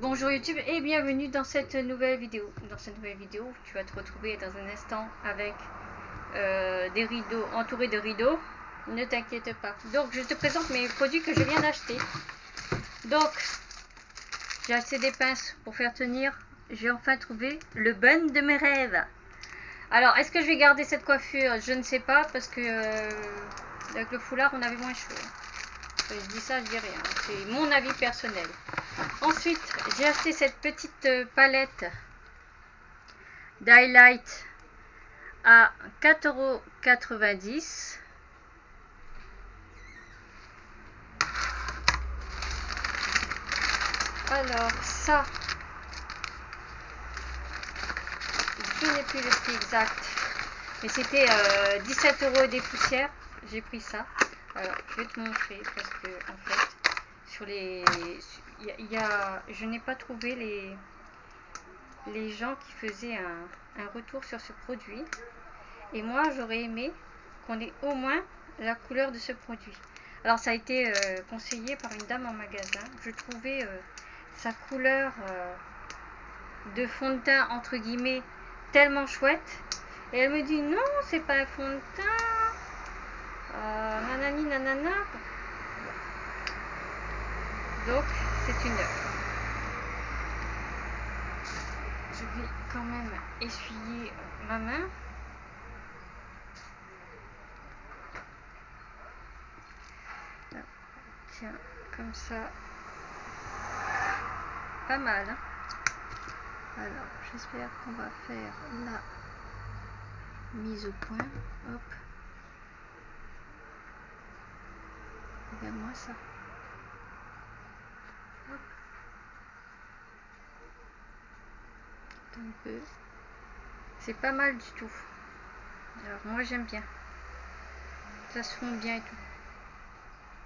Bonjour YouTube et bienvenue dans cette nouvelle vidéo. Dans cette nouvelle vidéo, tu vas te retrouver dans un instant avec des rideaux, entourés de rideaux. Ne t'inquiète pas. Donc, je te présente mes produits que je viens d'acheter. Donc, j'ai acheté des pinces pour faire tenir. J'ai enfin trouvé le bun de mes rêves. Alors, est-ce que je vais garder cette coiffure? Je ne sais pas parce que avec le foulard, on avait moins chaud. Je dis ça, je dis rien. C'est mon avis personnel. Ensuite, j'ai acheté cette petite palette d'highlight à 4,90 €. Alors, ça, je n'ai plus le prix exact, mais c'était 17 € et des poussières. J'ai pris ça. Alors, je vais te montrer parce que, en fait, sur les. Je n'ai pas trouvé les gens qui faisaient un retour sur ce produit. Et moi, j'aurais aimé qu'on ait au moins la couleur de ce produit. Alors, ça a été conseillé par une dame en magasin. Je trouvais sa couleur de fond de teint, entre guillemets, tellement chouette. Et elle me dit, non, c'est pas un fond de teint. Nanani, nanana. Donc, c'est une œuvre. Je vais quand même essuyer ma main. Tiens, comme ça. Pas mal, hein? Alors, j'espère qu'on va faire la mise au point. Hop. Regarde-moi ça. Hop. Un peu. C'est pas mal du tout. Alors, moi, j'aime bien. Ça se fond bien et tout.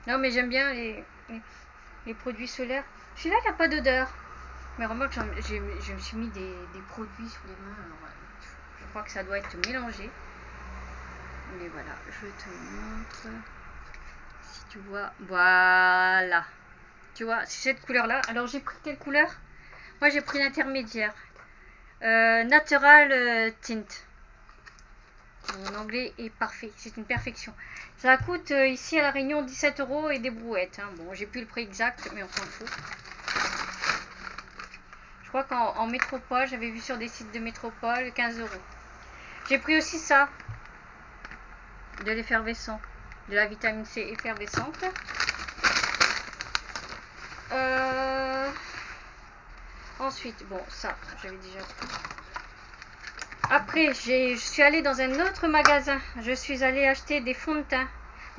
Non, mais j'aime bien les produits solaires. Celui-là, il n'y a pas d'odeur. Mais remarque, je me suis mis des produits sous les mains. Alors, je crois que ça doit être mélangé. Mais voilà, je te montre. Si tu vois, voilà. Tu vois, c'est cette couleur-là. Alors, j'ai pris quelle couleur? Moi, j'ai pris l'intermédiaire. Natural Tint. Mon anglais est parfait, c'est une perfection. Ça coûte ici à La Réunion 17 € et des brouettes. Hein. Bon, j'ai plus le prix exact, mais on s'en fout. Je crois qu'en métropole, j'avais vu sur des sites de métropole 15 €. J'ai pris aussi ça, de l'effervescent, de la vitamine C effervescente. Ensuite, bon, ça, j'avais déjà pris. Après, je suis allée dans un autre magasin. Je suis allée acheter des fonds de teint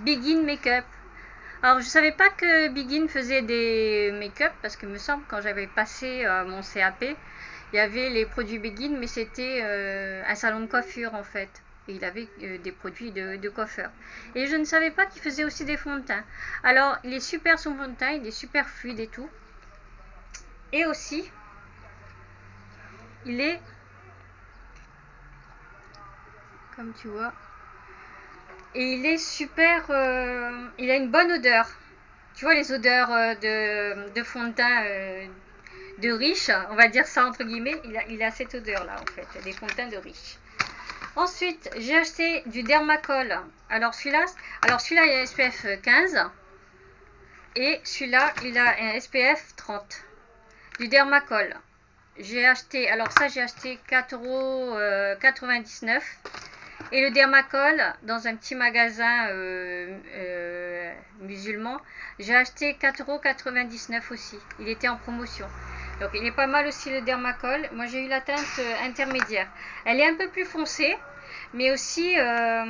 Begin Makeup. Alors, je ne savais pas que Begin faisait des make-up parce que me semble quand j'avais passé mon CAP, il y avait les produits Begin, mais c'était un salon de coiffure en fait. Et il avait des produits de coiffeur. Et je ne savais pas qu'il faisait aussi des fonds de teint. Alors, il est super son fond de teint, il est super fluide et tout. Et aussi, il est, comme tu vois, et il est super, il a une bonne odeur. Tu vois les odeurs de fond de teint de riche, on va dire ça entre guillemets, il a cette odeur là en fait, des fonds de teint de riche. Ensuite, j'ai acheté du Dermacol. Alors celui-là, il a un SPF 15 et celui-là, il a un SPF 30. Du Dermacol. J'ai acheté, alors ça j'ai acheté 4,99 €. Et le Dermacol, dans un petit magasin musulman, j'ai acheté 4,99 € aussi. Il était en promotion. Donc il est pas mal aussi le Dermacol. Moi j'ai eu la teinte intermédiaire. Elle est un peu plus foncée, mais aussi... parce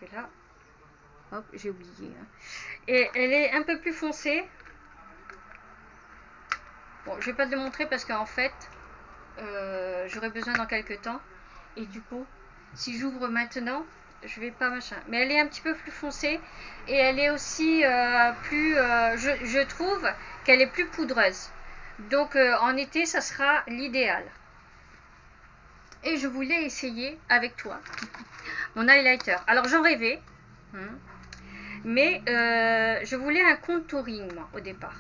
que là... Hop, j'ai oublié. Hein. Et elle est un peu plus foncée. Bon, je vais pas te le montrer parce qu'en fait, j'aurai besoin dans quelques temps. Et du coup, si j'ouvre maintenant, je vais pas machin. Mais elle est un petit peu plus foncée et elle est aussi plus... je trouve qu'elle est plus poudreuse. Donc en été, ça sera l'idéal. Et je voulais essayer avec toi mon highlighter. Alors j'en rêvais, mais je voulais un contouring moi au départ.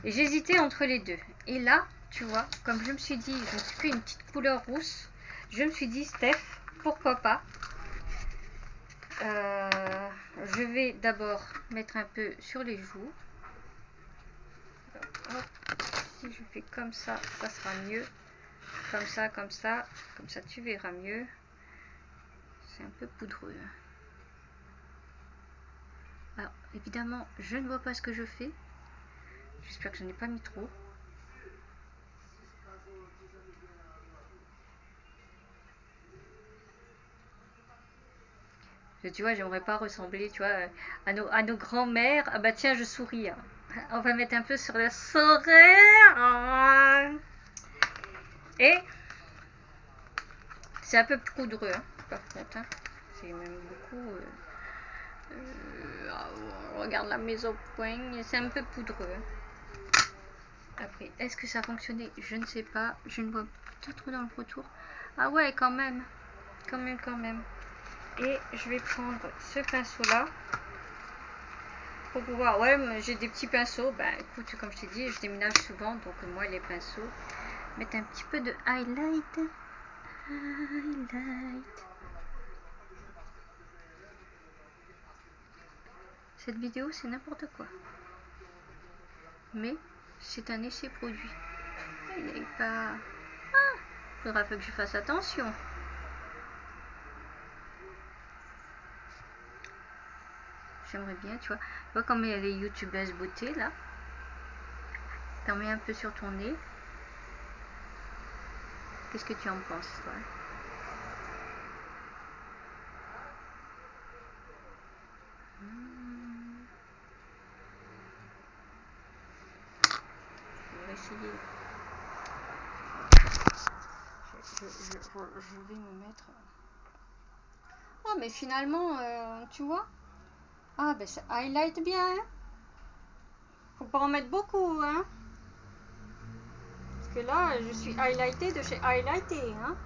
Et j'hésitais entre les deux. Et là, tu vois, comme je me suis dit, je me suis fait une petite couleur rousse, je me suis dit, Steph, pourquoi pas. Je vais d'abord mettre un peu sur les joues. Alors, hop, si je fais comme ça sera mieux. Comme ça tu verras mieux. C'est un peu poudreux. Alors, évidemment, je ne vois pas ce que je fais. J'espère que je n'ai pas mis trop. Tu vois, j'aimerais pas ressembler, tu vois, à nos grands-mères. Ah bah tiens, je souris. Hein. On va mettre un peu sur le sourire. Et c'est un peu poudreux, hein, par contre. Hein. C'est même beaucoup... regarde la mise au point. C'est un peu poudreux. Hein. Après, est-ce que ça a fonctionné? Je ne sais pas. Je ne vois pas trop dans le retour. Ah ouais, quand même. Quand même. Et je vais prendre ce pinceau-là. Pour pouvoir... Ouais, j'ai des petits pinceaux. Ben, écoute, comme je t'ai dit, je déménage souvent. Donc, moi, les pinceaux. Mettre un petit peu de highlight. Cette vidéo, c'est n'importe quoi. Mais, c'est un essai produit. Il n'est pas... Ah, faudra que je fasse attention. J'aimerais bien, tu vois comme il y a les youtubeuses beauté, là. T'en mets un peu sur ton nez. Qu'est-ce que tu en penses, toi? Je vais essayer. Je vais me mettre... Ah, mais finalement, tu vois? Ah, ben ça highlight bien, hein? Faut pas en mettre beaucoup, hein? Parce que là, je suis highlightée de chez Highlighté, hein?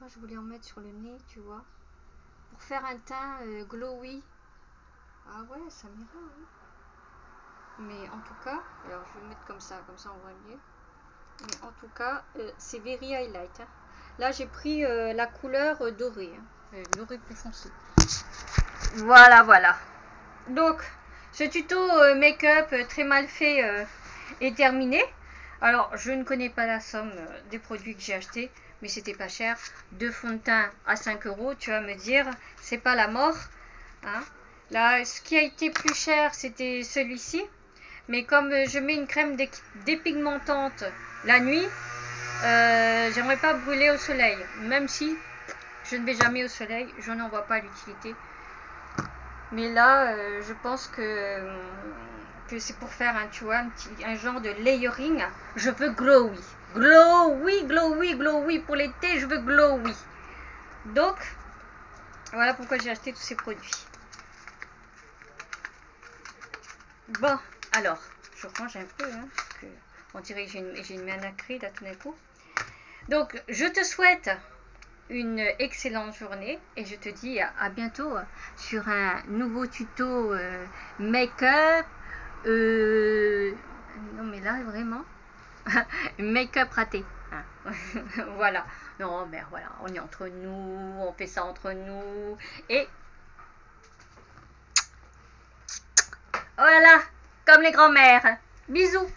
Moi, je voulais en mettre sur le nez, tu vois? Pour faire un teint glowy. Ah ouais, ça m'ira, hein? Mais en tout cas, alors je vais mettre comme ça on voit mieux. Mais en tout cas, c'est very highlight. Hein. Là, j'ai pris la couleur dorée. Hein. Dorée plus foncée. Voilà. Donc, ce tuto make-up très mal fait est terminé. Alors, je ne connais pas la somme des produits que j'ai achetés, mais c'était pas cher. 2 fonds de teint à 5 €, tu vas me dire, c'est pas la mort. Hein. Là, ce qui a été plus cher, c'était celui-ci. Mais comme je mets une crème dépigmentante la nuit, j'aimerais pas brûler au soleil. Même si je ne vais jamais au soleil, je n'en vois pas l'utilité. Mais là, je pense que c'est pour faire un genre de layering. Je veux glowy. Glowy. Pour l'été, je veux glowy. Donc, voilà pourquoi j'ai acheté tous ces produits. Bon, alors, je range un peu, hein, parce que on dirait que j'ai une main nacrée là tout d'un coup. Donc, je te souhaite une excellente journée et je te dis à bientôt sur un nouveau tuto make-up. Non, mais là, vraiment, make-up raté. Hein. Voilà. Non, mais voilà, on est entre nous, on fait ça entre nous. Et voilà, comme les grands-mères. Bisous.